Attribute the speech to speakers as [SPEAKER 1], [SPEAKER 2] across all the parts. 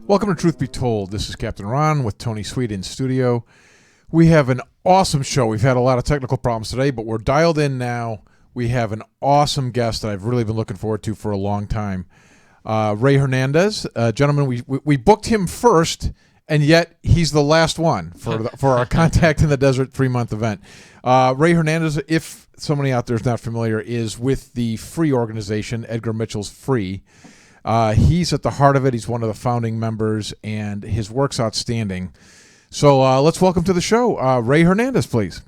[SPEAKER 1] Welcome to Truth Be Told. This is Captain Ron with Tony Sweet in studio. We have an awesome show. We've had a lot of technical problems today, but we're dialed in now. We have an awesome guest that I've really been looking forward to for a long time. Ray Hernandez, gentlemen, we booked him first, and yet he's the last one for our Contact in the Desert 3-month event. Rey Hernandez, if somebody out there is not familiar, is with the free organization, Edgar Mitchell's Free. He's at the heart of it. He's one of the founding members, and his work's outstanding. So let's welcome to the show, Rey Hernandez, please.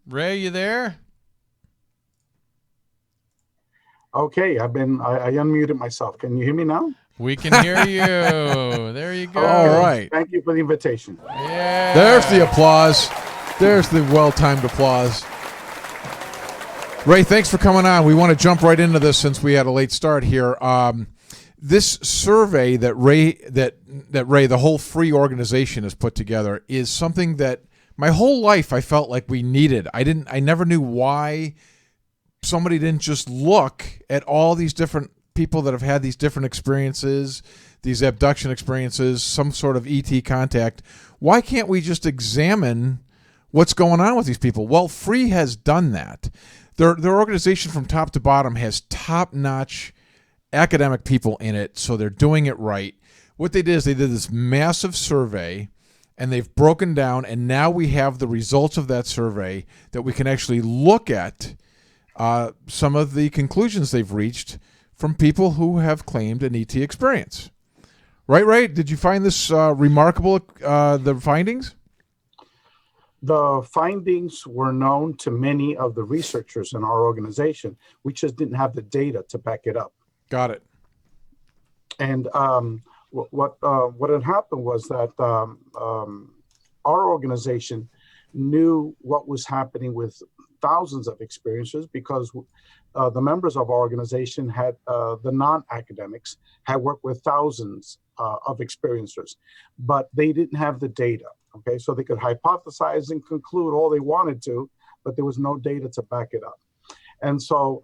[SPEAKER 2] Ray, you there?
[SPEAKER 3] Okay, I unmuted myself. Can you hear me now?
[SPEAKER 2] We can hear you. There you go.
[SPEAKER 1] All right.
[SPEAKER 3] Thank you for the invitation.
[SPEAKER 2] Yeah.
[SPEAKER 1] There's the applause. There's the well-timed applause. Ray, thanks for coming on. We want to jump right into this since we had a late start here. This survey that Ray, the whole free organization has put together, is something that my whole life I felt like we needed. I never knew why somebody didn't just look at all these different people that have had these different experiences, these abduction experiences, some sort of ET contact. Why can't we just examine what's going on with these people? Well, Free has done that. Their organization from top to bottom has top-notch academic people in it, so they're doing it right. What they did is they did this massive survey, and they've broken down, and now we have the results of that survey that we can actually look at some of the conclusions they've reached from people who have claimed an ET experience. Right, Ray? Did you find this remarkable, the findings?
[SPEAKER 3] The findings were known to many of the researchers in our organization. We just didn't have the data to back it up.
[SPEAKER 1] Got it.
[SPEAKER 3] And what had happened was that our organization knew what was happening with thousands of experiencers because the members of our organization had, the non-academics, had worked with thousands of experiencers, but they didn't have the data. Okay, so they could hypothesize and conclude all they wanted to, but there was no data to back it up. And so,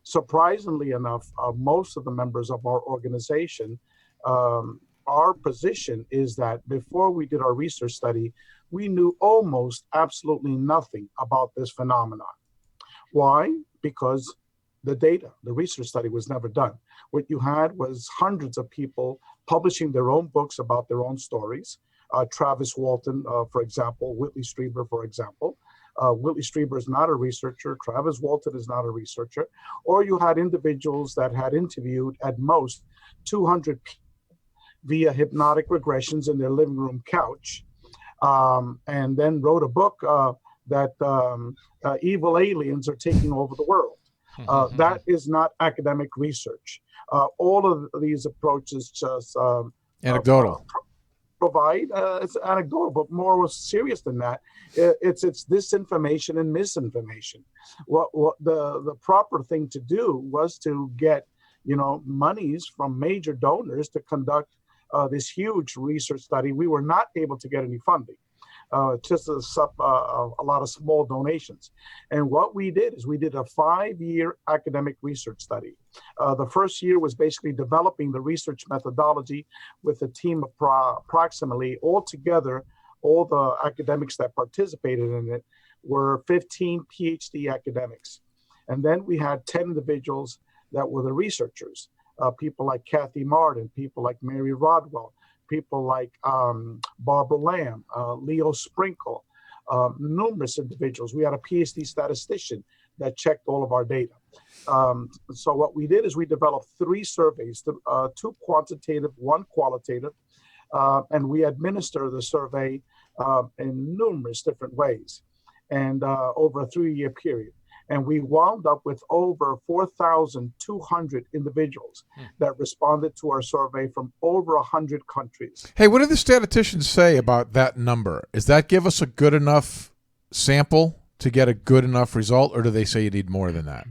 [SPEAKER 3] surprisingly enough, most of the members of our organization, our position is that before we did our research study, we knew almost absolutely nothing about this phenomenon. Why? Because the data, the research study was never done. What you had was hundreds of people publishing their own books about their own stories. Travis Walton, for example, Whitley Strieber, for example. Whitley Strieber is not a researcher. Travis Walton is not a researcher. Or you had individuals that had interviewed at most 200 people via hypnotic regressions in their living room couch, and then wrote a book that evil aliens are taking over the world. That is not academic research. All of these approaches just
[SPEAKER 1] Anecdotal.
[SPEAKER 3] Provide it's anecdotal, but more serious than that. It's disinformation and misinformation. What the proper thing to do was to get monies from major donors to conduct this huge research study. We were not able to get any funding, just a lot of small donations. And what we did is we did a 5-year academic research study. The first year was basically developing the research methodology with a team of approximately altogether, all the academics that participated in it were 15 PhD academics. And then we had 10 individuals that were the researchers, people like Kathy Martin, people like Mary Rodwell, people like Barbara Lamb, Leo Sprinkle, numerous individuals. We had a PhD statistician that checked all of our data. So what we did is we developed 3 surveys, 2 quantitative, 1 qualitative, and we administer the survey in numerous different ways and over a 3-year period. And we wound up with over 4,200 individuals that responded to our survey from over 100 countries.
[SPEAKER 1] Hey, what do the statisticians say about that number? Does that give us a good enough sample to get a good enough result, or do they say you need more than that?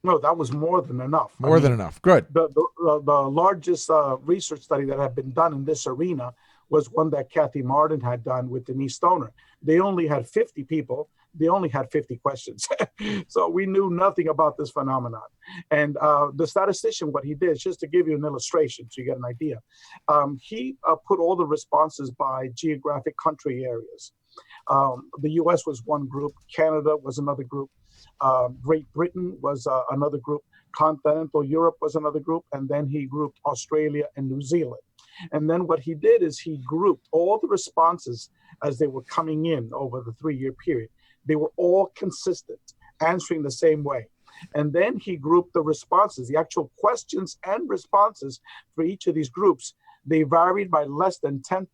[SPEAKER 3] No, that was more than enough.
[SPEAKER 1] More than enough. Good.
[SPEAKER 3] The largest research study that had been done in this arena was one that Kathy Martin had done with Denise Stoner. They only had 50 people they only had 50 questions. So we knew nothing about this phenomenon. And the statistician, what he did, just to give you an illustration so you get an idea, he put all the responses by geographic country areas. The US was one group, Canada was another group, Great Britain was another group, continental Europe was another group, and then he grouped Australia and New Zealand. And then what he did is he grouped all the responses as they were coming in over the 3-year period. They were all consistent, answering the same way. And then he grouped the responses, the actual questions and responses for each of these groups. They varied by less than 10%.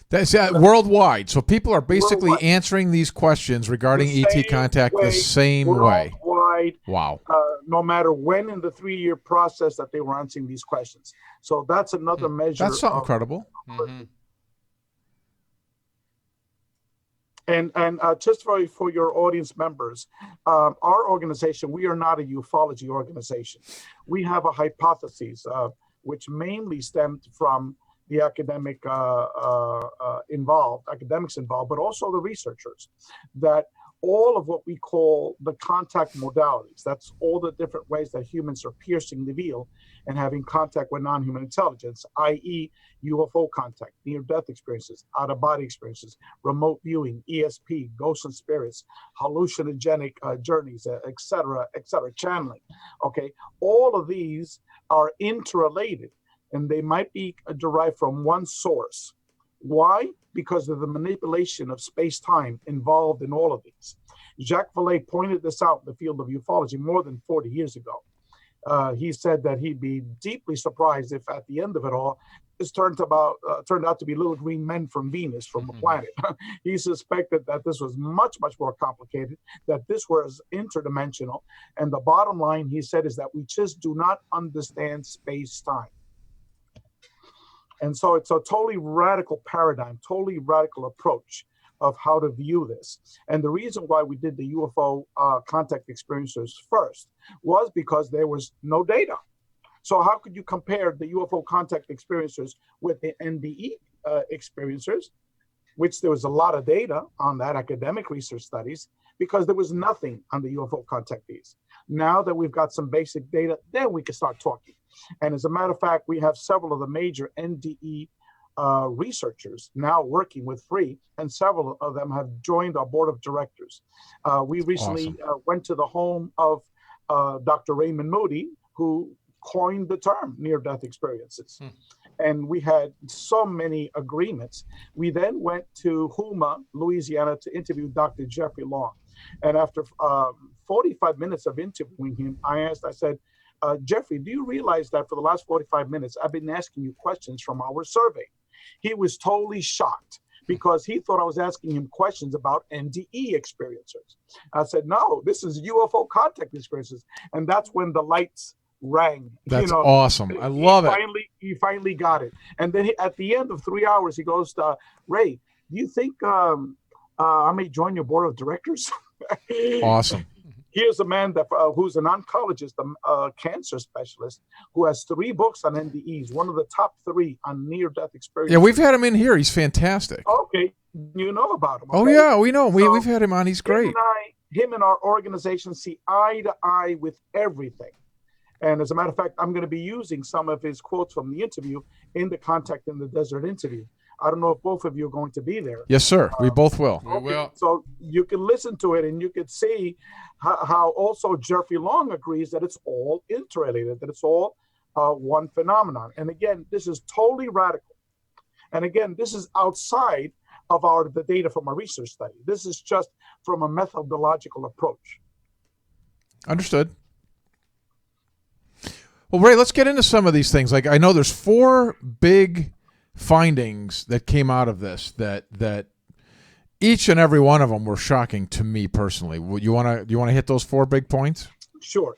[SPEAKER 1] That's worldwide. So people are basically
[SPEAKER 3] Worldwide.
[SPEAKER 1] answering these questions regarding
[SPEAKER 3] The
[SPEAKER 1] ET
[SPEAKER 3] same
[SPEAKER 1] contact the
[SPEAKER 3] way,
[SPEAKER 1] same way.
[SPEAKER 3] Worldwide,
[SPEAKER 1] Wow.
[SPEAKER 3] no matter when in the 3-year process that they were answering these questions. So that's another measure.
[SPEAKER 1] That's something credible.
[SPEAKER 2] Mm-hmm.
[SPEAKER 3] And just for your audience members, our organization, we are not a ufology organization. We have a hypothesis, which mainly stemmed from the academics involved, but also the researchers, that all of what we call the contact modalities, that's all the different ways that humans are piercing the veil and having contact with non-human intelligence, i.e. UFO contact, near-death experiences, out-of-body experiences, remote viewing, ESP, ghosts and spirits, hallucinogenic journeys, et cetera, channeling, okay? All of these are interrelated, and they might be derived from one source. Why? Because of the manipulation of space-time involved in all of these. Jacques Vallée pointed this out in the field of ufology more than 40 years ago. He said that he'd be deeply surprised if at the end of it all, this turned out to be little green men from Venus, from a planet. He suspected that this was much, much more complicated, that this was interdimensional. And the bottom line, he said, is that we just do not understand space-time. And so it's a totally radical paradigm, totally radical approach of how to view this. And the reason why we did the UFO contact experiencers first was because there was no data. So how could you compare the UFO contact experiencers with the NDE experiencers, which there was a lot of data on that, academic research studies, because there was nothing on the UFO contactees. Now that we've got some basic data, then we can start talking. And as a matter of fact, we have several of the major NDE researchers now working with Free, and several of them have joined our board of directors. We recently went to the home of Dr. Raymond Moody, who coined the term near-death experiences. And we had so many agreements. We then went to Houma, Louisiana, to interview Dr. Jeffrey Long. And after 45 minutes of interviewing him, I said, Jeffrey, do you realize that for the last 45 minutes, I've been asking you questions from our survey? He was totally shocked because he thought I was asking him questions about NDE experiencers. I said, no, this is UFO contact experiences. And that's when the lights rang.
[SPEAKER 1] That's awesome. I love it.
[SPEAKER 3] He finally got it. And then at the end of 3 hours, he goes, Ray, do you think I may join your board of directors?
[SPEAKER 1] Awesome.
[SPEAKER 3] Here's a man that who's an oncologist, a cancer specialist, who has 3 books on NDEs, one of the top 3 on near-death experiences.
[SPEAKER 1] Yeah, we've had him in here. He's fantastic.
[SPEAKER 3] Okay, you know about him. Okay?
[SPEAKER 1] Oh, yeah, we know. We've had him on. He's great.
[SPEAKER 3] Him and our organization see eye to eye with everything. And as a matter of fact, I'm going to be using some of his quotes from the interview in the Contact in the Desert interview. I don't know if both of you are going to be there.
[SPEAKER 1] Yes, sir. We both will.
[SPEAKER 2] We will.
[SPEAKER 3] So you can listen to it and you can see how also Jeffrey Long agrees that it's all interrelated, that it's all one phenomenon. And again, this is totally radical. And again, this is outside of the data from our research study. This is just from a methodological approach.
[SPEAKER 1] Understood. Well, Ray, let's get into some of these things. Like, I know there's 4 big findings that came out of this that each and every one of them were shocking to me personally. Do you want to hit those 4 big points? Sure.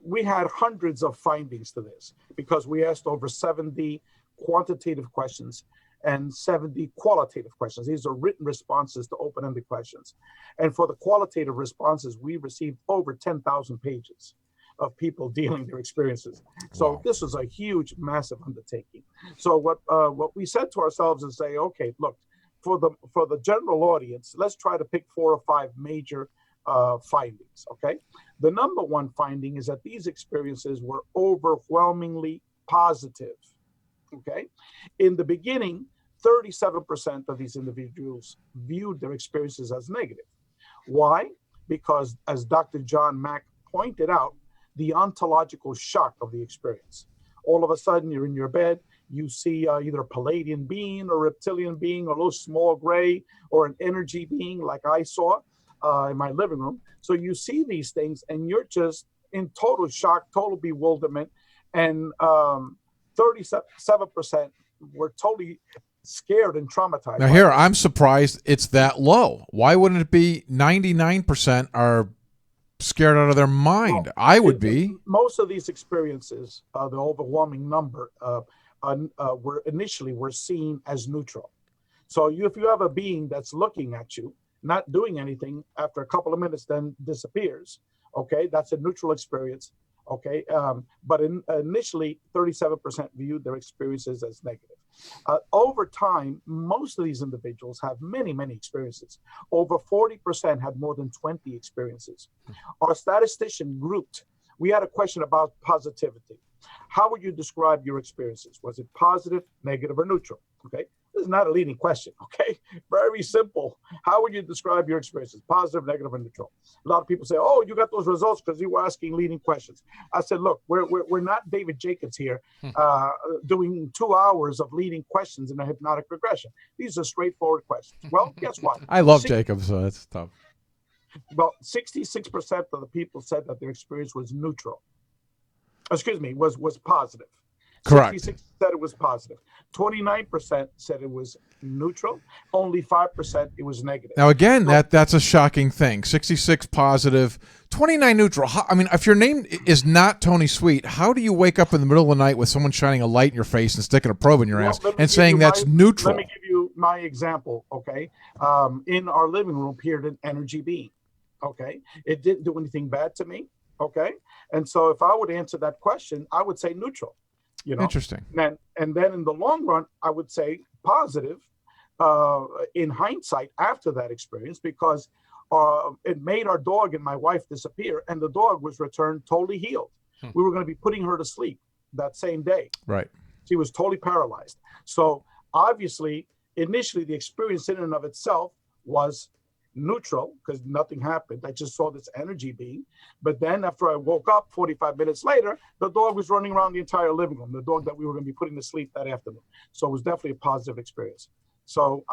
[SPEAKER 1] We had hundreds of findings to this because we asked over 70 quantitative questions and 70 qualitative questions. These are written responses to open-ended questions. And for the qualitative responses, we received over 10,000 pages of people dealing their experiences. So this was a huge, massive undertaking. So what we said to ourselves is say, okay, look,
[SPEAKER 3] for the general audience, let's try to pick 4 or 5 major findings. Okay, the number one finding is that these experiences were overwhelmingly positive. Okay, in the beginning, 37% of these individuals viewed their experiences as negative. Why? Because, as Dr. John Mack pointed out, the ontological shock of the experience. All of a sudden, you're in your bed, you see either a Palladian being or reptilian being, or a little small gray, or an energy being like I saw in my living room. So you see these things and you're just in total shock, total bewilderment. And 37% were totally scared and traumatized.
[SPEAKER 1] Now here, I'm surprised it's that low. Why wouldn't it be 99% are scared out of their mind? Well, I would be.
[SPEAKER 3] Most of these experiences, the overwhelming number, were seen as neutral. So if you have a being that's looking at you, not doing anything, after a couple of minutes then disappears, okay, that's a neutral experience. Okay, but initially 37% viewed their experiences as negative. Over time, most of these individuals have many experiences. Over 40% had more than 20 experiences. Our statistician grouped, we had a question about positivity. How would you describe your experiences? Was it positive, negative, or neutral? Okay, this is not a leading question. Okay, very simple. How would you describe your experiences? Positive, negative, or neutral? A lot of people say, "Oh, you got those results because you were asking leading questions." I said, "Look, we're not David Jacobs here, doing 2 hours of leading questions in a hypnotic regression. These are straightforward questions." Well, guess what?
[SPEAKER 1] I love Jacobs, so that's tough.
[SPEAKER 3] Well, 66% of the people said that their experience was neutral. Excuse me, was positive.
[SPEAKER 1] Correct.
[SPEAKER 3] 66% said it was positive. 29% said it was neutral. Only 5% it was negative.
[SPEAKER 1] Now, again, that's a shocking thing. 66 positive, 29 neutral. I mean, if your name is not Tony Sweet, how do you wake up in the middle of the night with someone shining a light in your face and sticking a probe in your ass and saying that's neutral?
[SPEAKER 3] Let me give you my example, okay? In our living room appeared an energy being, okay? It didn't do anything bad to me, okay? And so if I would answer that question, I would say neutral. You know?
[SPEAKER 1] Interesting.
[SPEAKER 3] And then in the long run, I would say positive in hindsight after that experience, because it made our dog and my wife disappear, and the dog was returned totally healed. We were going to be putting her to sleep that same day.
[SPEAKER 1] Right.
[SPEAKER 3] She was totally paralyzed. So obviously, initially, the experience in and of itself was neutral because nothing happened. I just saw this energy being. But then after I woke up 45 minutes later, the dog was running around the entire living room, the dog that we were going to be putting to sleep that afternoon. So it was definitely a positive experience. So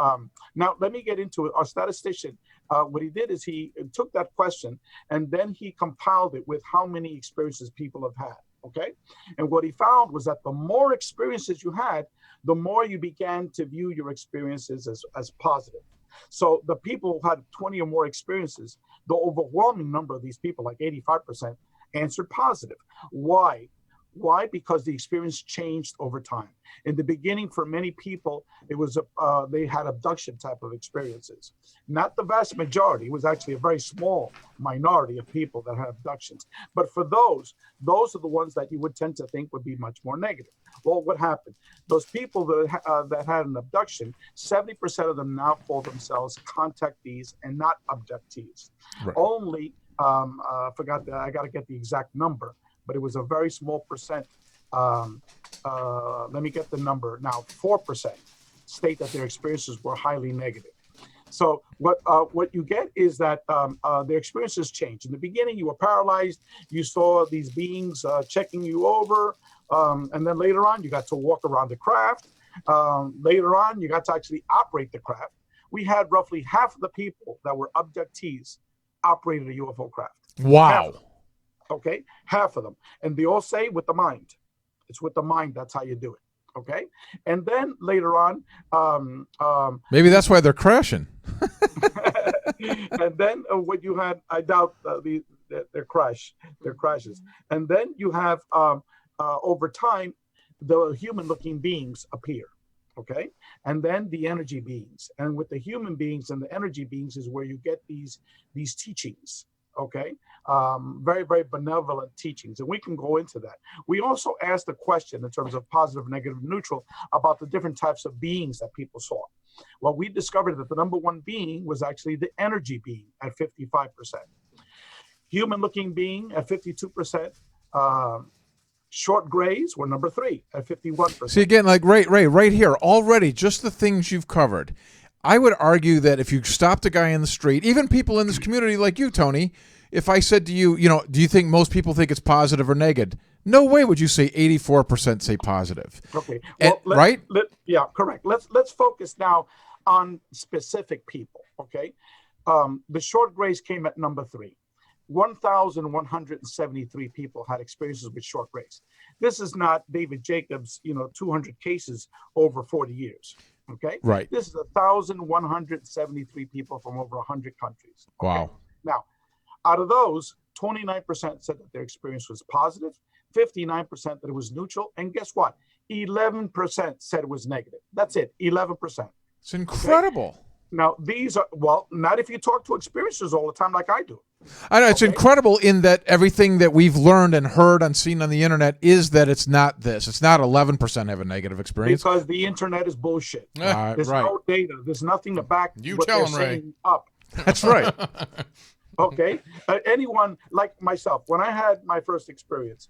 [SPEAKER 3] now let me get into it. Our statistician, what he did is he took that question and then he compiled it with how many experiences people have had. Okay. And what he found was that the more experiences you had, the more you began to view your experiences as positive. So the people who had 20 or more experiences, the overwhelming number of these people, like 85%, answered positive. Why? Why? Because the experience changed over time. In the beginning, for many people, it was they had abduction type of experiences. Not the vast majority. It was actually a very small minority of people that had abductions. But for those are the ones that you would tend to think would be much more negative. Well, what happened? Those people that had an abduction, 70% of them now call themselves contactees and not abductees. Right. Only, forgot that, I got to get the exact number, but it was a very small percent. Let me get the number now. 4% state that their experiences were highly negative. So what you get is that their experiences change. In the beginning, you were paralyzed. You saw these beings checking you over. And then later on, you got to walk around the craft. Later on, you got to actually operate the craft. We had roughly half of the people that were abductees operated a UFO craft.
[SPEAKER 1] Wow.
[SPEAKER 3] Okay, half of them. And they all say with the mind. It's with the mind. That's how you do it. Okay. And then later on.
[SPEAKER 1] Maybe that's why they're crashing.
[SPEAKER 3] And then what you had, I doubt their crashes. And then you have, over time, the human-looking beings appear. Okay. And then the energy beings. And with the human beings and the energy beings is where you get these teachings. Okay. Very, very benevolent teachings. And we can go into that. We also asked a question in terms of positive, negative, neutral about the different types of beings that people saw. Well, we discovered that the number one being was actually the energy being at 55%. Human-looking being at 52%. Short grays were number 3 at 51%.
[SPEAKER 1] See, again, like Ray, right here, already, just the things you've covered. I would argue that if you stopped a guy in the street, even people in this community like you, Tony, if I said to you, do you think most people think it's positive or negative? No way would you say 84% say positive.
[SPEAKER 3] Okay. Well,
[SPEAKER 1] right?
[SPEAKER 3] Yeah, correct. Let's focus now on specific people, okay? The short grays came at number 3. 1,173 people had experiences with short grays. This is not David Jacobs, 200 cases over 40 years. Okay.
[SPEAKER 1] Right.
[SPEAKER 3] This is 1,173 people from over 100 countries. Okay?
[SPEAKER 1] Wow.
[SPEAKER 3] Now, out of those, 29% said that their experience was positive, 59% that it was neutral, and guess what? 11% said it was negative. That's it. 11%.
[SPEAKER 1] It's incredible.
[SPEAKER 3] Okay? Now, these are, well, not if you talk to experiencers all the time like I do.
[SPEAKER 1] I know, it's incredible in that everything that we've learned and heard and seen on the internet is that it's not this. It's not 11% have a negative experience.
[SPEAKER 3] Because the internet is bullshit. There's
[SPEAKER 1] right.
[SPEAKER 3] no data. There's nothing to back
[SPEAKER 2] You
[SPEAKER 3] what
[SPEAKER 2] tell
[SPEAKER 3] they're
[SPEAKER 2] him, Ray.
[SPEAKER 3] saying up.
[SPEAKER 1] That's right.
[SPEAKER 3] Okay? Anyone like myself, when I had my first experience,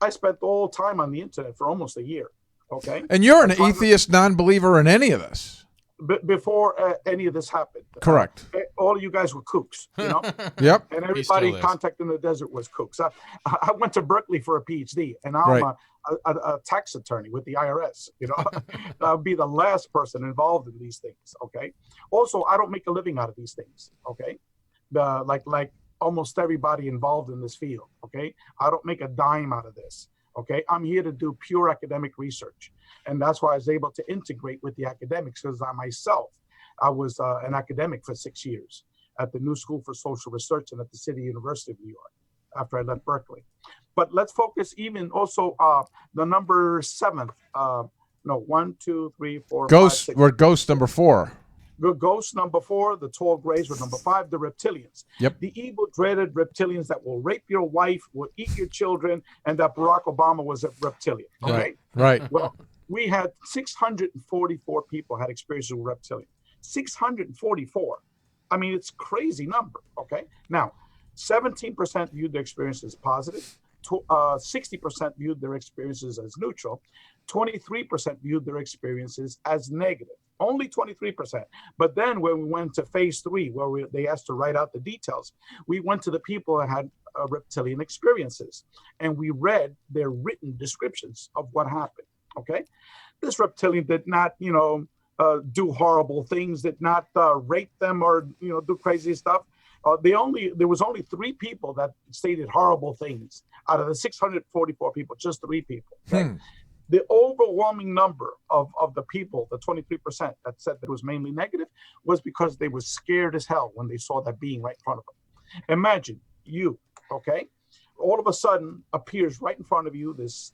[SPEAKER 3] I spent all time on the internet for almost a year. Okay?
[SPEAKER 1] And you're an atheist, non-believer in any of this.
[SPEAKER 3] Before any of this happened.
[SPEAKER 1] Correct.
[SPEAKER 3] All of you guys were kooks,
[SPEAKER 1] Yep.
[SPEAKER 3] And everybody contacting the desert was kooks. I went to Berkeley for a PhD, and now I'm a tax attorney with the IRS. I'll be the last person involved in these things. Okay. Also, I don't make a living out of these things. Okay. Like almost everybody involved in this field. Okay. I don't make a dime out of this. Okay. I'm here to do pure academic research. And that's why I was able to integrate with the academics, because I was an academic for 6 years at the New School for Social Research and at the City University of New York after I left Berkeley. But let's focus even also the number 7. 1, 2, 3, 4,
[SPEAKER 1] Ghost,
[SPEAKER 3] 5, 6.
[SPEAKER 1] we're ghost number 4.
[SPEAKER 3] Ghost number 4, the tall grays were number 5, the reptilians.
[SPEAKER 1] Yep.
[SPEAKER 3] The evil, dreaded reptilians that will rape your wife, will eat your children, and that Barack Obama was a reptilian. Okay.
[SPEAKER 1] Right.
[SPEAKER 3] Well, we had 644 people had experiences with reptilian. 644. I mean, it's a crazy number. Okay. Now, 17% viewed their experiences as positive. 60% viewed their experiences as neutral. 23% viewed their experiences as negative. Only 23%. But then when we went to phase 3, where they asked to write out the details, we went to the people that had reptilian experiences, and we read their written descriptions of what happened. Okay, this reptilian did not, do horrible things, did not rape them or do crazy stuff. There was only 3 people that stated horrible things out of the 644 people. Just 3 people. Okay? The overwhelming number of the people, the 23% that said that it was mainly negative, was because they were scared as hell when they saw that being right in front of them. Imagine you, okay, all of a sudden appears right in front of you this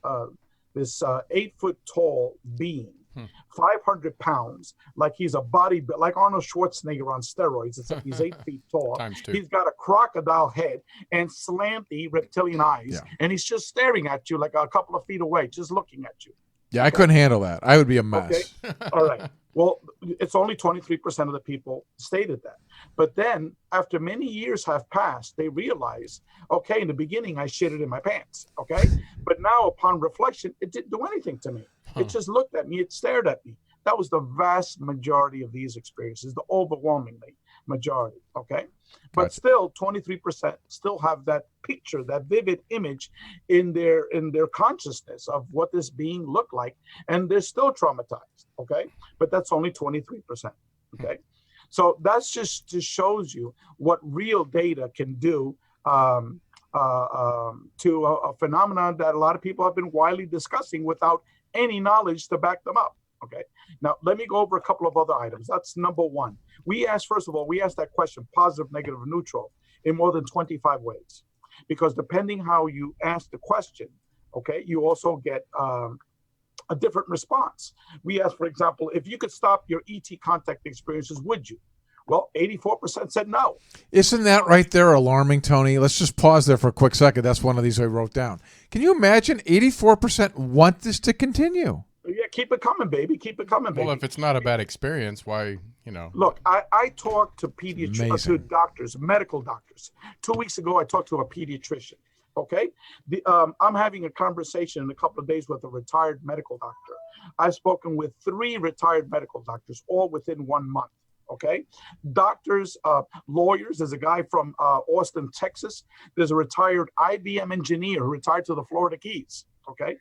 [SPEAKER 3] 8-foot tall being, 500 pounds, like he's a like Arnold Schwarzenegger on steroids, except he's 8 feet tall. He's got a crocodile head and slanty reptilian eyes, and he's just staring at you like a couple of feet away, just looking at you.
[SPEAKER 1] Yeah, I couldn't handle that. I would be a mess.
[SPEAKER 3] Okay. All right. Well, it's only 23% of the people stated that. But then after many years have passed, they realize, okay, in the beginning, I shitted in my pants. Okay. But now upon reflection, it didn't do anything to me. It just looked at me. It stared at me. That was the vast majority of these experiences, the overwhelmingly majority. Okay. But still 23% still have that picture, that vivid image in their consciousness of what this being looked like, and they're still traumatized. Okay. But that's only 23%. Okay. So that's just shows you what real data can do to a phenomenon that a lot of people have been widely discussing without any knowledge to back them up. Okay. Now, let me go over a couple of other items. That's number 1. We asked that question, positive, negative, neutral, in more than 25 ways. Because depending how you ask the question, okay, you also get a different response. We asked, for example, if you could stop your ET contact experiences, would you? Well, 84% said no.
[SPEAKER 1] Isn't that right there alarming, Tony? Let's just pause there for a quick second. That's one of these I wrote down. Can you imagine 84% want this to continue?
[SPEAKER 3] Yeah, keep it coming, baby. Keep it coming, baby.
[SPEAKER 2] Well, if it's not a bad experience, why,
[SPEAKER 3] Look, I talked to to
[SPEAKER 1] Amazing.
[SPEAKER 3] doctors, medical doctors. 2 weeks ago, I talked to a pediatrician. Okay, I'm having a conversation in a couple of days with a retired medical doctor. I've spoken with 3 retired medical doctors, all within 1 month. Okay, doctors, lawyers. There's a guy from Austin, Texas. There's a retired IBM engineer who retired to the Florida Keys. Okay,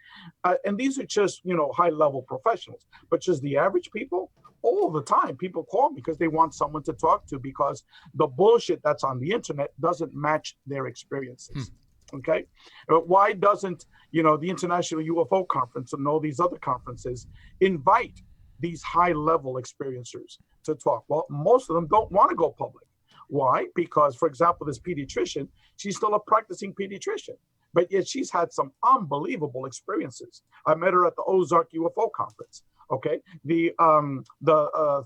[SPEAKER 3] and these are just high-level professionals, but just the average people. All the time, people call me because they want someone to talk to because the bullshit that's on the internet doesn't match their experiences. Okay, why doesn't the International UFO Conference and all these other conferences invite these high-level experiencers to talk? Well, most of them don't want to go public. Why? Because, for example, this pediatrician, she's still a practicing pediatrician, but yet she's had some unbelievable experiences. I met her at the Ozark UFO Conference. Okay, the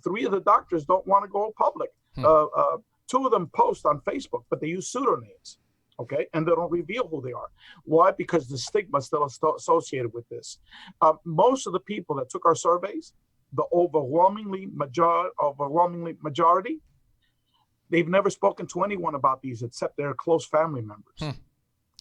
[SPEAKER 3] 3 of the doctors don't want to go public. 2 of them post on Facebook, but they use pseudonyms. Okay, and they don't reveal who they are. Why? Because the stigma is still associated with this. Most of the people that took our surveys, the overwhelmingly majority, they've never spoken to anyone about these except their close family members. Okay?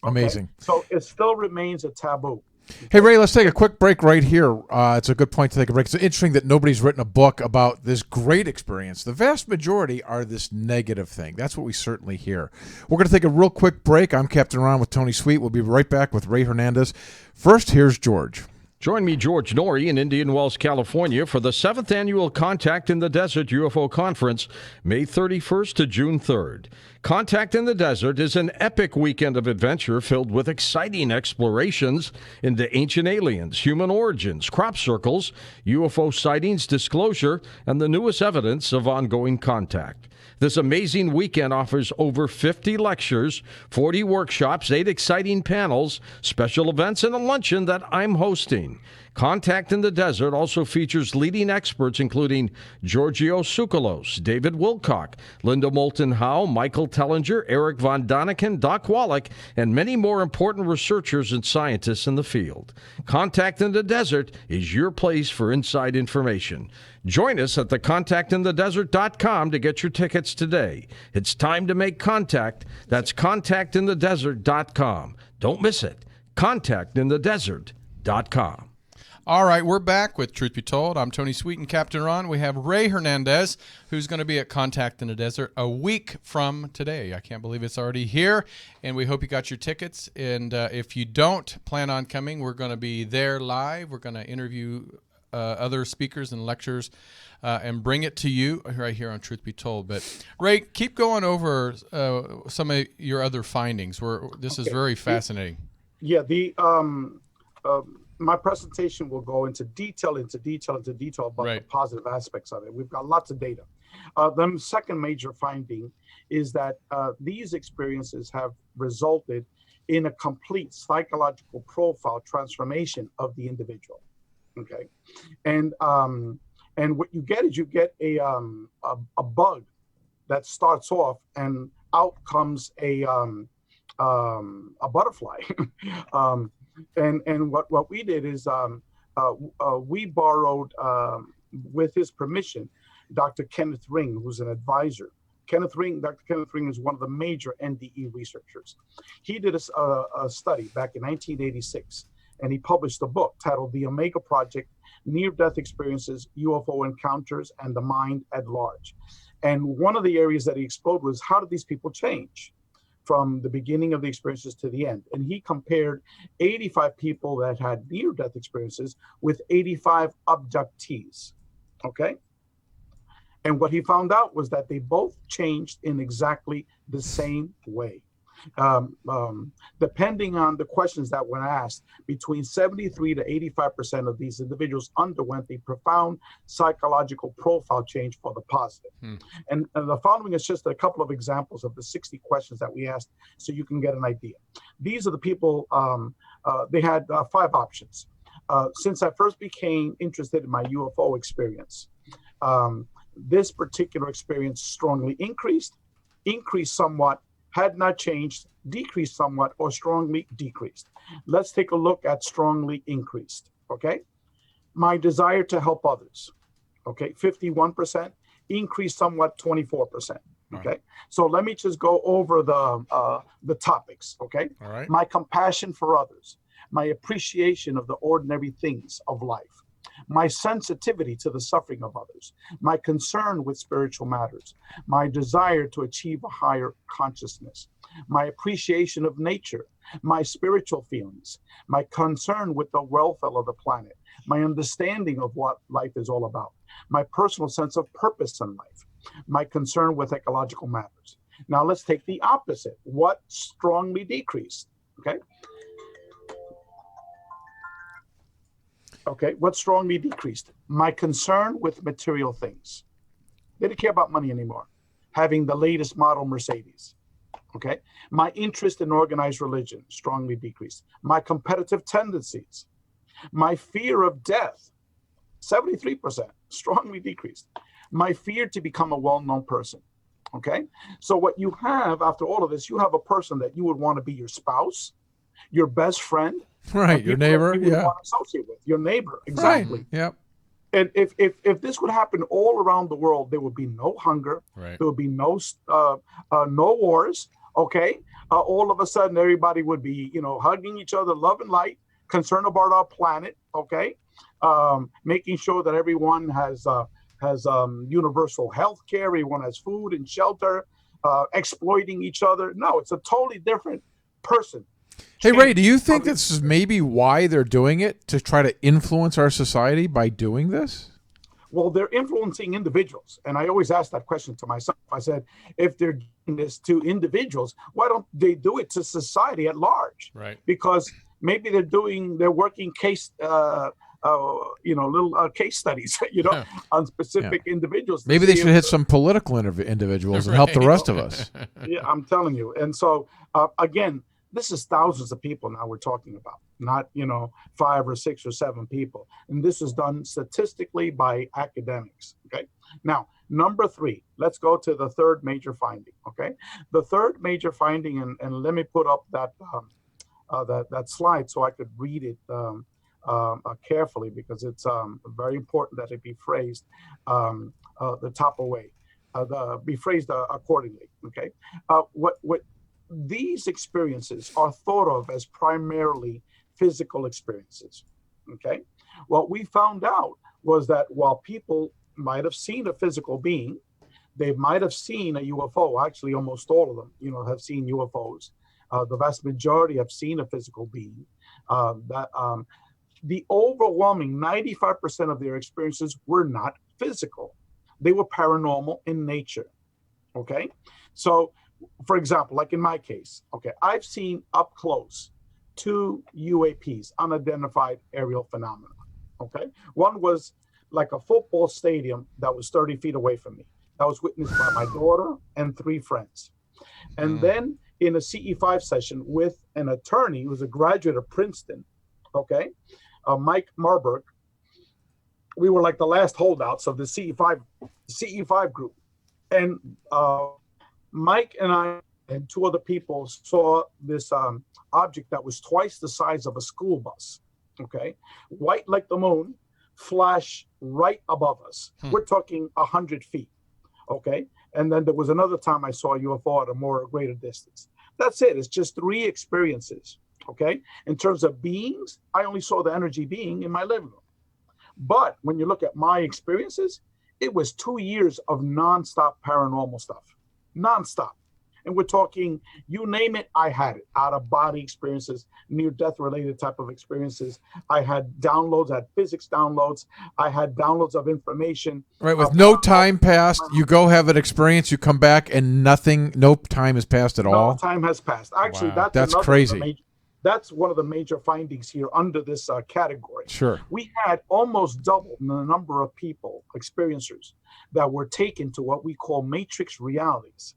[SPEAKER 1] Amazing.
[SPEAKER 3] So it still remains a taboo.
[SPEAKER 1] Hey, Ray, let's take a quick break right here. It's a good point to take a break. It's interesting that nobody's written a book about this great experience. The vast majority are this negative thing. That's what we certainly hear. We're going to take a real quick break. I'm Captain Ron with Tony Sweet. We'll be right back with Ray Hernandez. First, here's George.
[SPEAKER 4] Join me, George Norrie, in Indian Wells, California, for the 7th Annual Contact in the Desert UFO Conference, May 31st to June 3rd. Contact in the Desert is an epic weekend of adventure filled with exciting explorations into ancient aliens, human origins, crop circles, UFO sightings, disclosure, and the newest evidence of ongoing contact. This amazing weekend offers over 50 lectures, 40 workshops, 8 exciting panels, special events, and a luncheon that I'm hosting. Contact in the Desert also features leading experts including Giorgio Tsoukalos, David Wilcock, Linda Moulton Howe, Michael Tellinger, Eric von Daniken, Doc Wallach, and many more important researchers and scientists in the field. Contact in the Desert is your place for inside information. Join us at thecontactinthedesert.com to get your tickets today. It's time to make contact. That's contactinthedesert.com. Don't miss it. Contactinthedesert.com.
[SPEAKER 2] All right, we're back with Truth Be Told. I'm Tony Sweet and Captain Ron. We have Ray Hernandez, who's going to be at Contact in the Desert a week from today. I can't believe it's already here, and we hope you got your tickets. And if you don't plan on coming, we're going to be there live. We're going to interview other speakers and lecturers and bring it to you right here on Truth Be Told. But Ray, keep going over some of your other findings. This is very fascinating.
[SPEAKER 3] Yeah, my presentation will go into detail about the positive aspects of it. We've got lots of data. The second major finding is that these experiences have resulted in a complete psychological profile transformation of the individual. Okay, and what you get is a bug that starts off, and out comes a butterfly. And what we did is we borrowed, with his permission, Dr. Kenneth Ring, who's an advisor. Dr. Kenneth Ring is one of the major NDE researchers. He did a study back in 1986, and he published a book titled The Omega Project, Near-Death Experiences, UFO Encounters, and the Mind at Large. And one of the areas that he explored was, how did these people change from the beginning of the experiences to the end? And he compared 85 people that had near-death experiences with 85 abductees, okay? And what he found out was that they both changed in exactly the same way. Depending on the questions that were asked, between 73 to 85% of these individuals underwent a profound psychological profile change for the positive. And the following is just a couple of examples of the 60 questions that we asked, so you can get an idea. These are the people, they had 5 options. Since I first became interested in my UFO experience, this particular experience strongly increased somewhat, had not changed, decreased somewhat, or strongly decreased. Let's take a look at strongly increased, okay? My desire to help others, okay, 51%, increased somewhat 24%. Okay, so let me just go over the topics. Okay,
[SPEAKER 2] All right.
[SPEAKER 3] My compassion for others, my appreciation of the ordinary things of life, my sensitivity to the suffering of others, my concern with spiritual matters, my desire to achieve a higher consciousness, my appreciation of nature, my spiritual feelings, my concern with the welfare of the planet, my understanding of what life is all about, my personal sense of purpose in life, my concern with ecological matters. Now let's take the opposite. What strongly decreased? Okay, what strongly decreased? My concern with material things. They didn't care about money anymore. Having the latest model Mercedes. Okay, my interest in organized religion strongly decreased. My competitive tendencies, my fear of death, 73%, strongly decreased. My fear to become a well-known person. Okay, so what you have after all of this, you have a person that you would want to be your spouse, your best friend,
[SPEAKER 1] Right, your neighbor,
[SPEAKER 3] you would
[SPEAKER 1] yeah.
[SPEAKER 3] want to associate with your neighbor, exactly.
[SPEAKER 1] Right, yep.
[SPEAKER 3] And if this would happen all around the world, there would be no hunger,
[SPEAKER 2] Right.
[SPEAKER 3] there would be no wars. Okay, all of a sudden everybody would be, hugging each other, love and light, concerned about our planet. Okay, making sure that everyone has universal health care, everyone has food and shelter, exploiting each other. No, it's a totally different person.
[SPEAKER 1] Hey, Ray, do you think this is maybe why they're doing it, to try to influence our society by doing this?
[SPEAKER 3] Well, they're influencing individuals. And I always ask that question to myself. I said, if they're doing this to individuals, why don't they do it to society at large?
[SPEAKER 2] Right.
[SPEAKER 3] Because maybe they're working case, little case studies, on specific individuals.
[SPEAKER 1] Maybe they should hit some political individuals and help the rest of us.
[SPEAKER 3] Yeah, I'm telling you. And so, again, this is thousands of people now we're talking about, not, 5 or 6 or 7 people. And this is done statistically by academics. Okay. Now, number 3, let's go to the third major finding. Okay. The third major finding, and let me put up that slide so I could read it carefully, because it's very important that it be phrased the proper way, be phrased accordingly. Okay. What these experiences are thought of as primarily physical experiences. Okay. What we found out was that while people might have seen a physical being, they might have seen a UFO. Actually, almost all of them, have seen UFOs. The vast majority have seen a physical being. The overwhelming 95% of their experiences were not physical. They were paranormal in nature. Okay. So, for example, like in my case, okay, I've seen up close 2 UAPs, unidentified aerial phenomena. Okay. One was like a football stadium that was 30 feet away from me. That was witnessed by my daughter and 3 friends. And then in a CE5 session with an attorney who was a graduate of Princeton, okay, Mike Marburg, we were like the last holdouts of the CE5 group. And Mike and I and 2 other people saw this object that was twice the size of a school bus, okay, white like the moon, flash right above us. We're talking 100 feet, okay? And then there was another time I saw a UFO at a greater distance. That's it. It's just 3 experiences, okay? In terms of beings, I only saw the energy being in my living room. But when you look at my experiences, it was 2 years of nonstop paranormal stuff, nonstop. And we're talking, you name it, I had it. Out-of-body experiences, near-death related type of experiences. I had downloads, I had physics downloads. I had downloads of information.
[SPEAKER 1] Right, with no time passed, you go have an experience, you come back, and no time has passed at all?
[SPEAKER 3] No time has passed. Actually,
[SPEAKER 2] Wow.
[SPEAKER 1] That's crazy.
[SPEAKER 3] That's one of the major findings here under this category.
[SPEAKER 1] Sure.
[SPEAKER 3] We had almost double the number of people, experiencers, that were taken to what we call matrix realities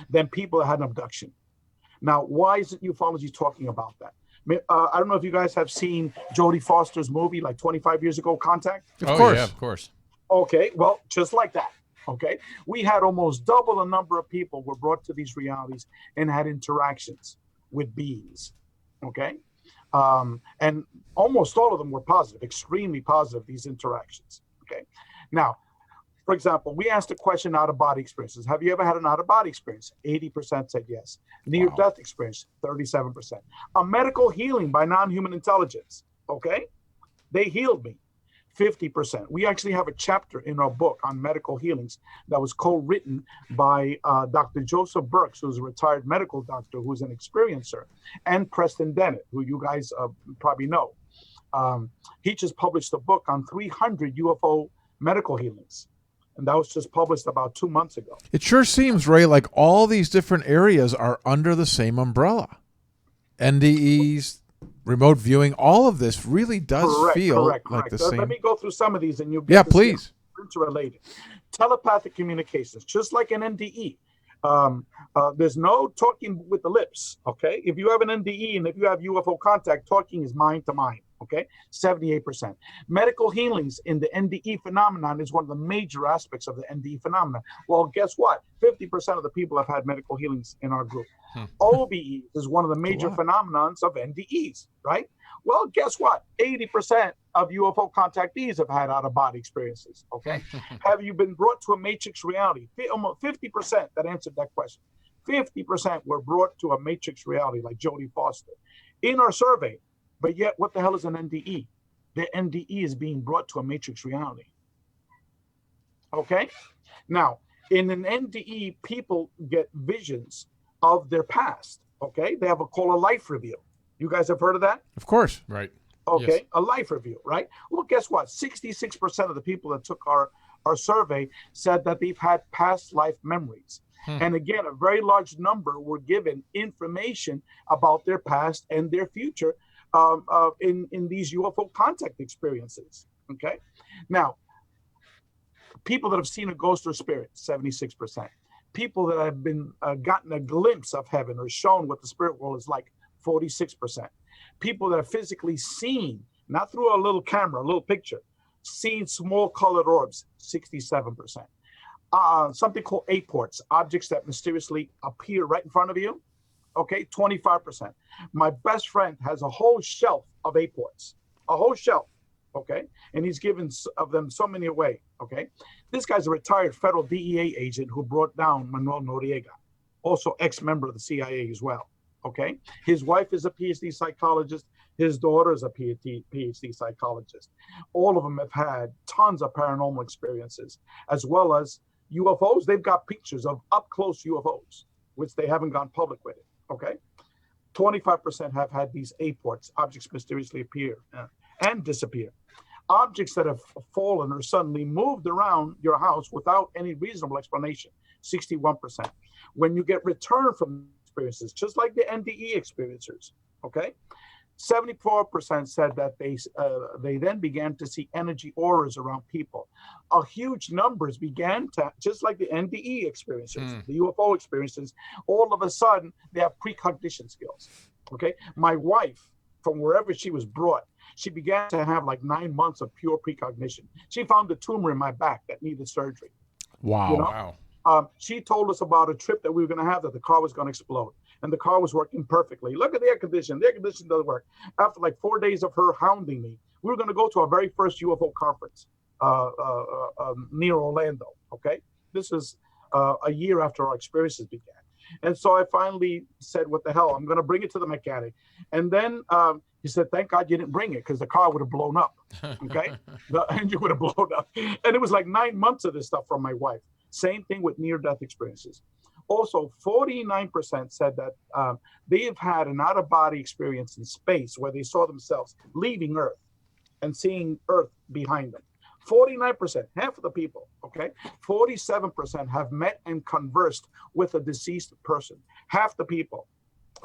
[SPEAKER 3] than people that had an abduction. Now, why isn't ufology talking about that? I don't know if you guys have seen Jodie Foster's movie like 25 years ago, Contact.
[SPEAKER 1] Of course.
[SPEAKER 2] Yeah, of course.
[SPEAKER 3] Okay, well, just like that. Okay, we had almost double the number of people were brought to these realities and had interactions with beings. Okay, and Almost all of them were positive, extremely positive, these interactions. Okay. Now, for example, we asked a question, out-of-body experiences. Have you ever had an out-of-body experience? 80% said yes. Near-death experience, 37%. A medical healing by non-human intelligence, okay? They healed me, 50%. We actually have a chapter in our book on medical healings that was co-written by Dr. Joseph Burks, who's a retired medical doctor, who's an experiencer, and Preston Dennett, who you guys probably know. He just published a book on 300 UFO medical healings. And that was just published about 2 months ago.
[SPEAKER 1] It sure seems, Ray, like all these different areas are under the same umbrella. NDEs, remote viewing, all of this really does feel like the same.
[SPEAKER 3] Let me go through some of these and you'll
[SPEAKER 1] get
[SPEAKER 3] to
[SPEAKER 1] please.
[SPEAKER 3] Interrelated. Telepathic communications, just like an NDE. There's no talking with the lips, okay? If you have an NDE and if you have UFO contact, talking is mind to mind, okay? 78%. Medical healings in the NDE phenomenon is one of the major aspects of the NDE phenomenon. Well, guess what? 50% of the people have had medical healings in our group. OBE is one of the major phenomenons of NDEs, right? Well, guess what? 80% of UFO contactees have had out-of-body experiences, okay? Have you been brought to a matrix reality? Almost 50% that answered that question. 50% were brought to a matrix reality like Jodie Foster in our survey. But yet, what the hell is an NDE? The NDE is being brought to a matrix reality. Okay? Now, in an NDE, people get visions of their past, okay? They have called a life review. You guys have heard of that?
[SPEAKER 1] Of course.
[SPEAKER 2] Right.
[SPEAKER 3] Okay,
[SPEAKER 2] Yes.
[SPEAKER 3] a life review, right? Well, guess what? 66% of the people that took our survey said that they've had past life memories. And again, a very large number were given information about their past and their future in these UFO contact experiences, okay? Now, people that have seen a ghost or spirit, 76%. People that have been gotten a glimpse of heaven or shown what the spirit world is like, 46%. People that have physically seen, not through a little camera, a little picture, seen small colored orbs, 67%. Something called apports, objects that mysteriously appear right in front of you, okay, 25%. My best friend has a whole shelf of apports, a whole shelf, okay? And he's given of them so many away, okay? This guy's a retired federal DEA agent who brought down Manuel Noriega, also ex-member of the CIA as well, okay? His wife is a PhD psychologist. His daughter is a PhD psychologist. All of them have had tons of paranormal experiences, as well as UFOs. They've got pictures of up-close UFOs, which they haven't gone public with it, okay? 25% have had these apports, objects mysteriously appear and disappear. Objects that have fallen or suddenly moved around your house without any reasonable explanation, 61%. When you get return from experiences, just like the NDE experiencers, okay? 74% said that they then began to see energy auras around people. A huge numbers began to, just like the NDE experiencers, the UFO experiences, all of a sudden they have precognition skills, okay? My wife, from wherever she was brought, she began to have like 9 months of pure precognition. She found a tumor in my back that needed surgery.
[SPEAKER 1] Wow.
[SPEAKER 3] You know? She told us about a trip that we were going to have that the car was going to explode. And the car was working perfectly. Look at the air conditioning. The air conditioning doesn't work. After like 4 days of her hounding me, we were going to go to our very first UFO conference near Orlando, okay? This is a year after our experiences began. And so I finally said, what the hell? I'm going to bring it to the mechanic. And then he said, thank God you didn't bring it because the car would have blown up, okay? The engine would have blown up. And it was like 9 months of this stuff from my wife. Same thing with near-death experiences. Also, 49% said that they have had an out-of-body experience in space where they saw themselves leaving Earth and seeing Earth behind them. 49%, half of the people, okay? 47% have met and conversed with a deceased person. Half the people,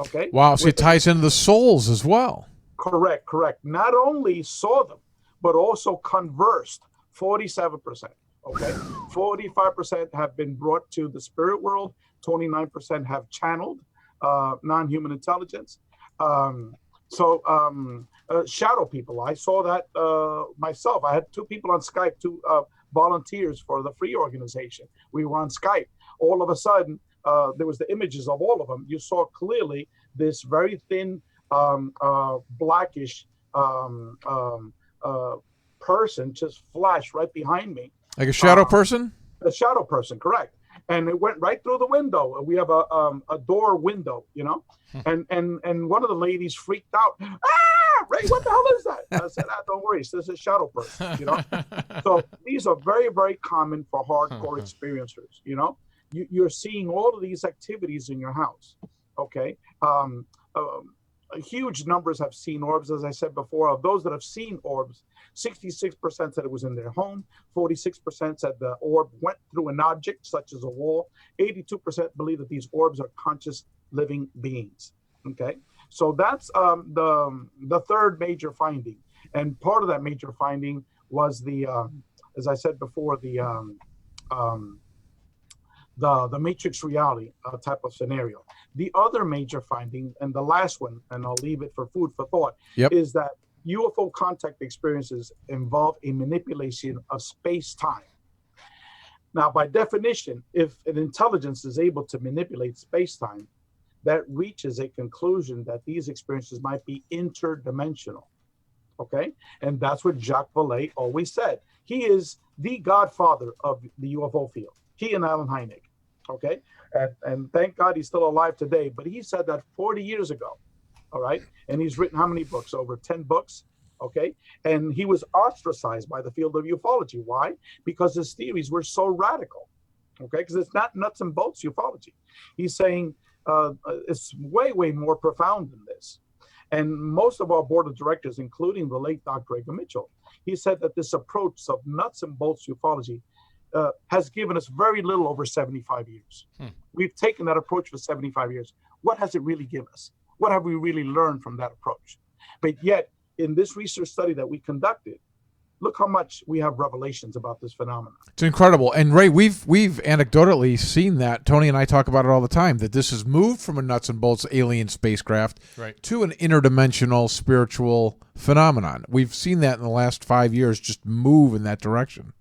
[SPEAKER 3] okay?
[SPEAKER 1] Wow, so it ties into the souls as well.
[SPEAKER 3] Correct. Not only saw them, but also conversed, 47%. Okay, 45% have been brought to the spirit world. 29% have channeled non-human intelligence. Shadow people. I saw that myself. I had 2 people on Skype, 2 volunteers for the free organization. We were on Skype. All of a sudden, there was the images of all of them. You saw clearly this very thin, blackish person just flashed right behind me.
[SPEAKER 1] Like a shadow person?
[SPEAKER 3] A shadow person, correct. And it went right through the window. We have a door window, you know, and one of the ladies freaked out. Ah, Ray, what the hell is that? I said, don't worry, this is a shadow person, you know. So these are very, very common for hardcore experiencers, you know. You're seeing all of these activities in your house, okay? Huge numbers have seen orbs, as I said before. Of those that have seen orbs, 66% said it was in their home, 46% said the orb went through an object such as a wall, 82% believe that these orbs are conscious living beings. Okay, so that's the third major finding, and part of that major finding was the as I said before, the matrix reality type of scenario. The other major finding, and the last one, and I'll leave it for food for thought, is that UFO contact experiences involve a manipulation of space-time. Now, by definition, if an intelligence is able to manipulate space-time, that reaches a conclusion that these experiences might be interdimensional. Okay? And that's what Jacques Vallée always said. He is the godfather of the UFO field. He and Alan Hynek. Okay? And thank God he's still alive today. But he said that 40 years ago. All right? And he's written how many books? Over 10 books. Okay? And he was ostracized by the field of ufology. Why? Because his theories were so radical. Okay? Because it's not nuts and bolts ufology. He's saying it's way, way more profound than this. And most of our board of directors, including the late Dr. Edgar Mitchell, he said that this approach of nuts and bolts ufology has given us very little over 75 years. We've taken that approach for 75 years. What has it really given us? What have we really learned from that approach? But yet, in this research study that we conducted, look how much we have revelations about this phenomenon.
[SPEAKER 1] It's incredible. And Ray, we've anecdotally seen that. Tony and I talk about it all the time, that this has moved from a nuts and bolts alien spacecraft to an interdimensional spiritual phenomenon. We've seen that in the last 5 years just move in that direction.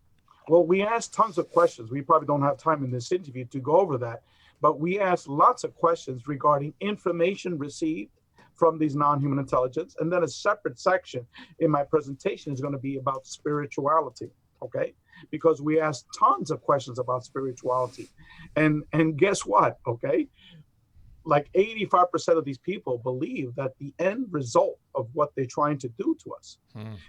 [SPEAKER 3] Well, we asked tons of questions. We probably don't have time in this interview to go over that, but we asked lots of questions regarding information received from these non-human intelligence. And then a separate section in my presentation is going to be about spirituality, okay? Because we asked tons of questions about spirituality. And guess what, okay? Like 85% of these people believe that the end result of what they're trying to do to us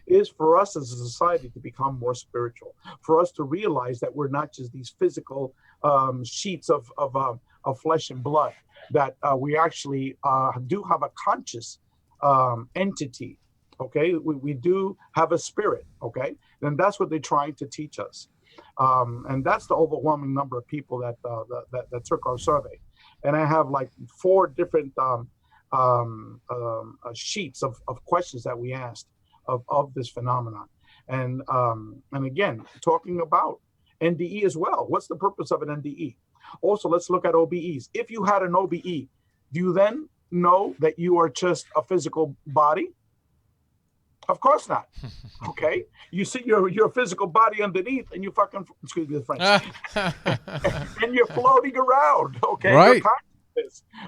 [SPEAKER 3] is for us as a society to become more spiritual, for us to realize that we're not just these physical sheets of flesh and blood, that we actually do have a conscious entity, okay? We do have a spirit, okay? And that's what they're trying to teach us. And that's the overwhelming number of people that took our survey. And I have like 4 different sheets of questions that we asked of this phenomenon. And again, talking about NDE as well. What's the purpose of an NDE? Also, let's look at OBEs. If you had an OBE, do you then know that you are just a physical body? Of course not. Okay, you see your physical body underneath, and you fucking, excuse me the French, and you're floating around. Okay,
[SPEAKER 1] right.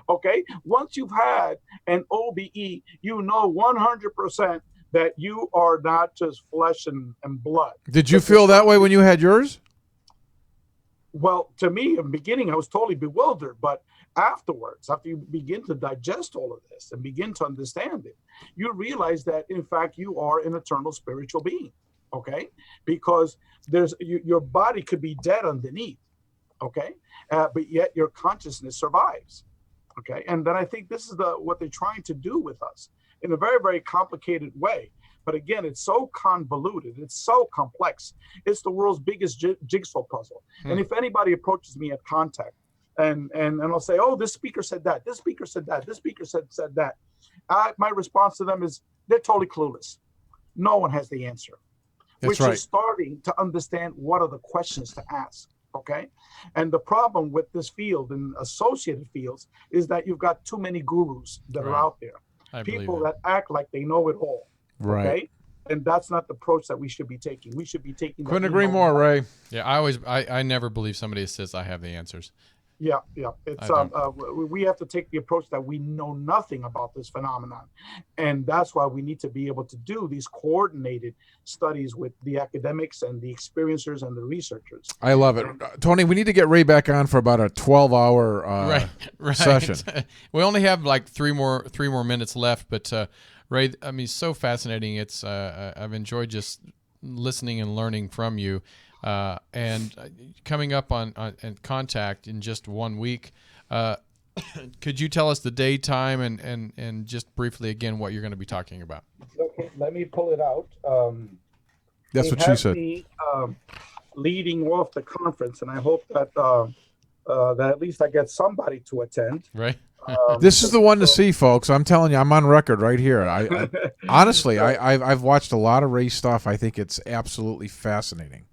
[SPEAKER 3] Okay, once you've had an OBE, you know 100% that you are not just flesh and blood.
[SPEAKER 1] Did you feel that way when you had yours?
[SPEAKER 3] Well, to me, in the beginning, I was totally bewildered, but afterwards, after you begin to digest all of this and begin to understand it, you realize that, in fact, you are an eternal spiritual being, okay? Because your body could be dead underneath, okay? But yet your consciousness survives, okay? And then I think this is what they're trying to do with us in a very, very complicated way. But again, it's so convoluted. It's so complex. It's the world's biggest jigsaw puzzle. And if anybody approaches me at contact and I'll say, oh, this speaker said that, this speaker said that, this speaker said that, my response to them is they're totally clueless. No one has the answer.
[SPEAKER 1] That's
[SPEAKER 3] Which
[SPEAKER 1] right.
[SPEAKER 3] is starting to understand what are the questions to ask. Okay. And the problem with this field and associated fields is that you've got too many gurus that are out there. People that act like they know it all.
[SPEAKER 1] Right.
[SPEAKER 3] Okay? And that's not the approach that we should be taking. We should be taking.
[SPEAKER 1] Couldn't agree more, Ray.
[SPEAKER 2] Yeah, I never believe somebody says I have the answers.
[SPEAKER 3] Yeah, yeah. It's we have to take the approach that we know nothing about this phenomenon, and that's why we need to be able to do these coordinated studies with the academics and the experiencers and the researchers.
[SPEAKER 1] I love it, Tony. We need to get Ray back on for about a 12-hour
[SPEAKER 2] right.
[SPEAKER 1] session.
[SPEAKER 2] We only have like three more minutes left, but Ray, I mean, so fascinating. It's I've enjoyed just listening and learning from you. And coming up on Contact in just 1 week, could you tell us the day, time, and just briefly again what you're going to be talking about?
[SPEAKER 3] Okay, let me pull it out.
[SPEAKER 1] That's what she said.
[SPEAKER 3] Me, leading off the conference, and I hope that that at least I get somebody to attend.
[SPEAKER 2] Right.
[SPEAKER 1] This is the one to see, folks. I'm telling you, I'm on record right here. I honestly, I've watched a lot of Ray stuff. I think it's absolutely fascinating.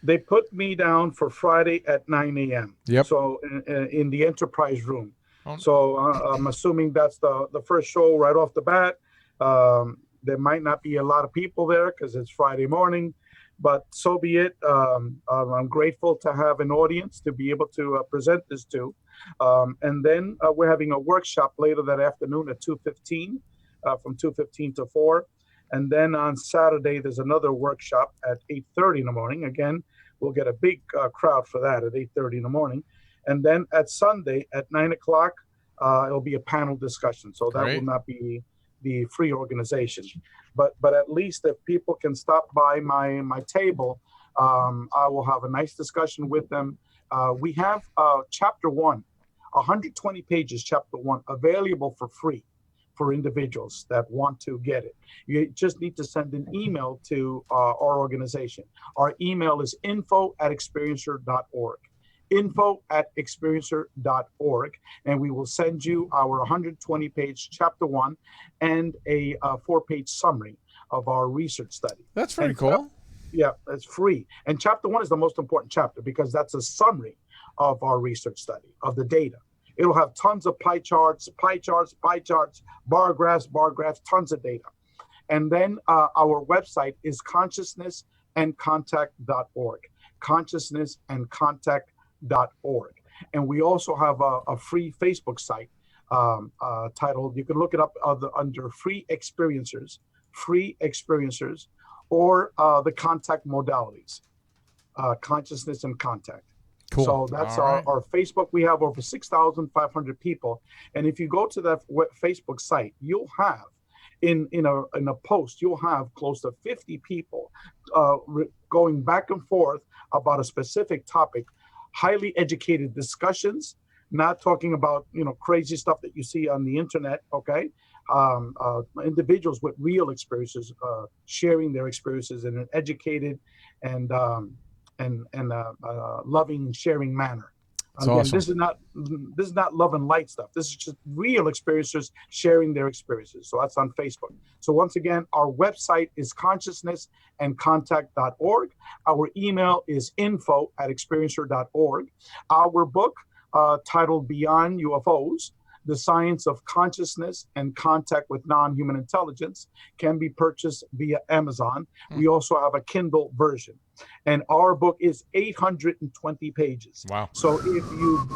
[SPEAKER 3] They put me down for Friday at 9 a.m.
[SPEAKER 1] Yep.
[SPEAKER 3] So in the Enterprise Room.
[SPEAKER 2] Oh.
[SPEAKER 3] So I'm assuming that's the first show right off the bat. There might not be a lot of people there because it's Friday morning, but so be it. I'm grateful to have an audience to be able to present this to. And then we're having a workshop later that afternoon at 2:15, from 2:15 to 4. And then on Saturday, there's another workshop at 8:30 in the morning. Again, we'll get a big crowd for that at 8:30 in the morning. And then at Sunday at 9 o'clock, it'll be a panel discussion. So that
[SPEAKER 2] Great.
[SPEAKER 3] will not be the free organization. But at least if people can stop by my table, I will have a nice discussion with them. We have chapter 1, 120 pages, chapter 1, available for free for individuals that want to get it. You just need to send an email to our organization. Our email is info@experiencer.org. info@experiencer.org, and we will send you our 120-page chapter 1 and a 4-page summary of our research study.
[SPEAKER 1] That's very cool.
[SPEAKER 3] Yeah, it's free. And chapter 1 is the most important chapter because that's a summary of our research study, of the data. It'll have tons of pie charts, bar graphs, tons of data. And then our website is consciousnessandcontact.org, consciousnessandcontact.org. And we also have a free Facebook site titled, you can look it up under Free Experiencers, or the contact modalities, consciousness and contact.
[SPEAKER 1] Cool.
[SPEAKER 3] So that's our Facebook. We have over 6,500 people. And if you go to that Facebook site, you'll have in a post, you'll have close to 50 people going back and forth about a specific topic, highly educated discussions, not talking about, crazy stuff that you see on the internet. Okay. Individuals with real experiences, sharing their experiences in an educated and loving, sharing manner. Again,
[SPEAKER 1] awesome.
[SPEAKER 3] This is not love and light stuff. This is just real experiencers sharing their experiences. So that's on Facebook. So once again, our website is consciousnessandcontact.org. Our email is info@experiencer.org. Our book, titled Beyond UFOs, The Science of Consciousness and Contact with Non-Human Intelligence, can be purchased via Amazon. We also have a Kindle version. And our book is 820 pages.
[SPEAKER 2] Wow.
[SPEAKER 3] So if you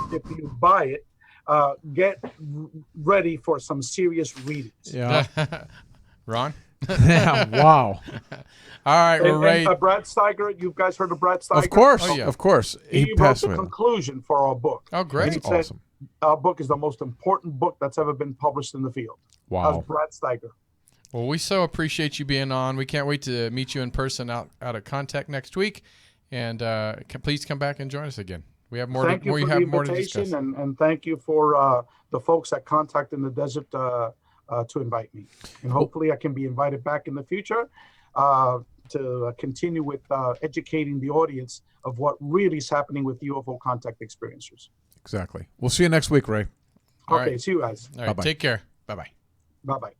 [SPEAKER 3] buy it, get ready for some serious readings.
[SPEAKER 1] Yeah.
[SPEAKER 2] Ron?
[SPEAKER 1] Yeah. Wow.
[SPEAKER 2] All right, we're ready.
[SPEAKER 3] And Brad Steiger, you guys heard of Brad Steiger?
[SPEAKER 1] Of course.
[SPEAKER 2] Oh, yeah.
[SPEAKER 1] Of course.
[SPEAKER 3] He wrote
[SPEAKER 1] passed
[SPEAKER 3] the
[SPEAKER 1] away.
[SPEAKER 3] conclusion for our book.
[SPEAKER 2] Oh, great.
[SPEAKER 3] He said,
[SPEAKER 1] Awesome.
[SPEAKER 3] our book is the most important book that's ever been published in the field.
[SPEAKER 1] Wow.
[SPEAKER 3] That's Brad Steiger.
[SPEAKER 2] Well, we so appreciate you being on. We can't wait to meet you in person out at Contact next week. And please come back and join us again. We have more.
[SPEAKER 3] Thank you for the invitation, and thank you for the folks at Contact in the Desert to invite me. And hopefully I can be invited back in the future to continue with educating the audience of what really is happening with UFO contact experiencers.
[SPEAKER 1] Exactly. We'll see you next week, Ray.
[SPEAKER 2] All
[SPEAKER 3] Okay,
[SPEAKER 2] right.
[SPEAKER 3] see you guys.
[SPEAKER 2] All right,
[SPEAKER 1] Bye-bye.
[SPEAKER 2] take care. Bye-bye.
[SPEAKER 3] Bye-bye.